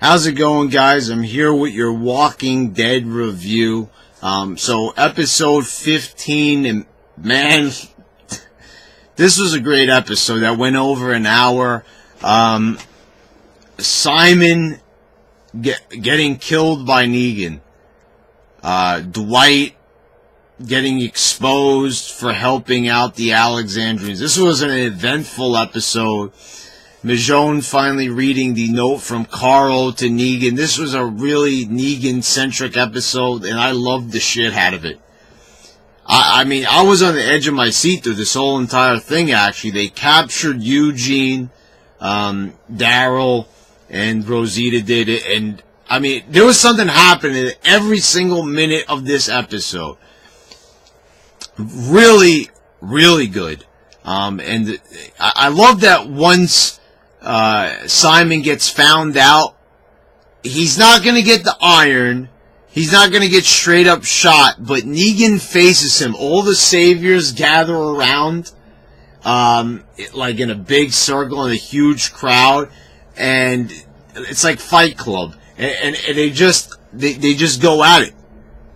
How's it going, guys? I'm here with your Walking Dead review. So episode 15, and man, this was a great episode that went over an hour. Simon getting killed by Negan. Dwight getting exposed for helping out the Alexandrians. This was an eventful episode. Michonne finally reading the note from Carl to Negan. This was a really Negan-centric episode, and I loved the shit out of it. I mean, I was on the edge of my seat through this whole entire thing, actually. They captured Eugene, Daryl, and Rosita did it, and, I mean, there was something happening every single minute of this episode. Really, really good. And I love that once Simon gets found out, he's not going to get the iron, he's not going to get straight up shot, but Negan faces him. All the saviors gather around, like in a big circle in a huge crowd, and it's like Fight Club, and they just go at it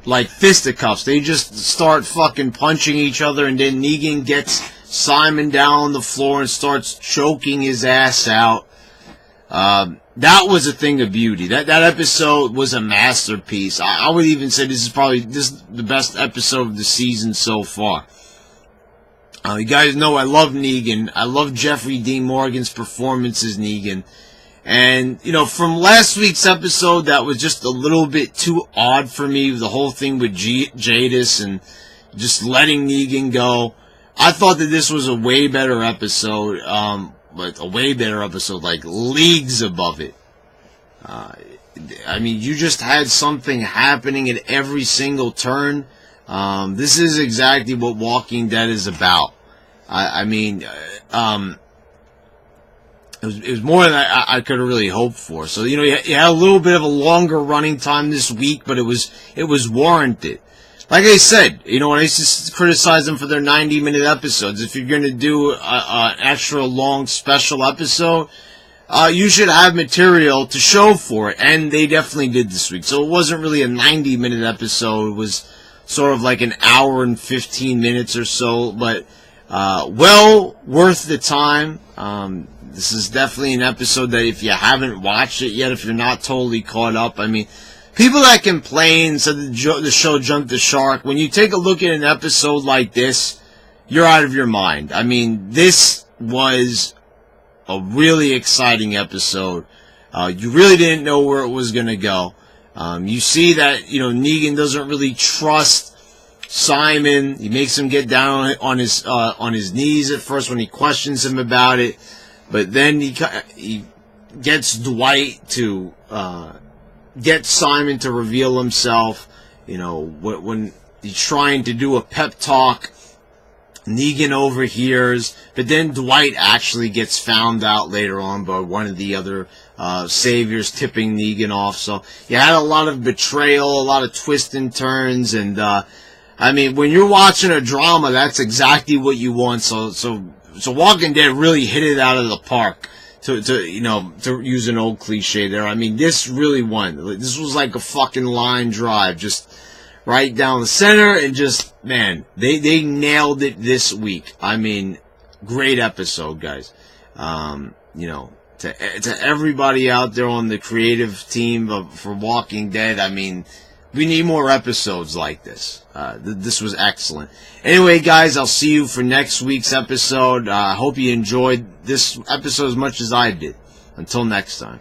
like fisticuffs. They just start fucking punching each other, and then Negan gets Simon down on the floor and starts choking his ass out. That was a thing of beauty. That episode was a masterpiece. I would even say this is the best episode of the season so far. You guys know I love Negan. I love Jeffrey Dean Morgan's performance as Negan. And, you know, from last week's episode, that was just a little bit too odd for me. The whole thing with Jadis and just letting Negan go. I thought that this was a way better episode, but a way better episode, like leagues above it. I mean, you just had something happening at every single turn. This is exactly what Walking Dead is about. It was more than I could have really hoped for. So, you know, you had a little bit of a longer running time this week, but it was warranted. Like I said, you know, when I used to criticize them for their 90-minute episodes, if you're going to do an extra long special episode, you should have material to show for it, and they definitely did this week. So it wasn't really a 90-minute episode. It was sort of like an hour and 15 minutes or so, but well worth the time. This is definitely an episode that if you haven't watched it yet, if you're not totally caught up, I mean, people that complain, said the show jumped the shark, when you take a look at an episode like this, you're out of your mind. I mean, this was a really exciting episode. You really didn't know where it was going to go. You see that, you know, Negan doesn't really trust Simon. He makes him get down on his knees at first when he questions him about it. But then he gets Dwight to get Simon to reveal himself. You know, when he's trying to do a pep talk, Negan overhears. But then Dwight actually gets found out later on by one of the other saviors tipping Negan off. So you had a lot of betrayal, a lot of twists and turns, and I mean, when you're watching a drama, that's exactly what you want. So Walking Dead really hit it out of the park, to use an old cliche there. I mean, this really won. This was like a fucking line drive, just right down the center, and just, man, they nailed it this week. I mean, great episode, guys. You know, to everybody out there on the creative team for Walking Dead, I mean, we need more episodes like this. This was excellent. Anyway, guys, I'll see you for next week's episode. I hope you enjoyed this episode as much as I did. Until next time.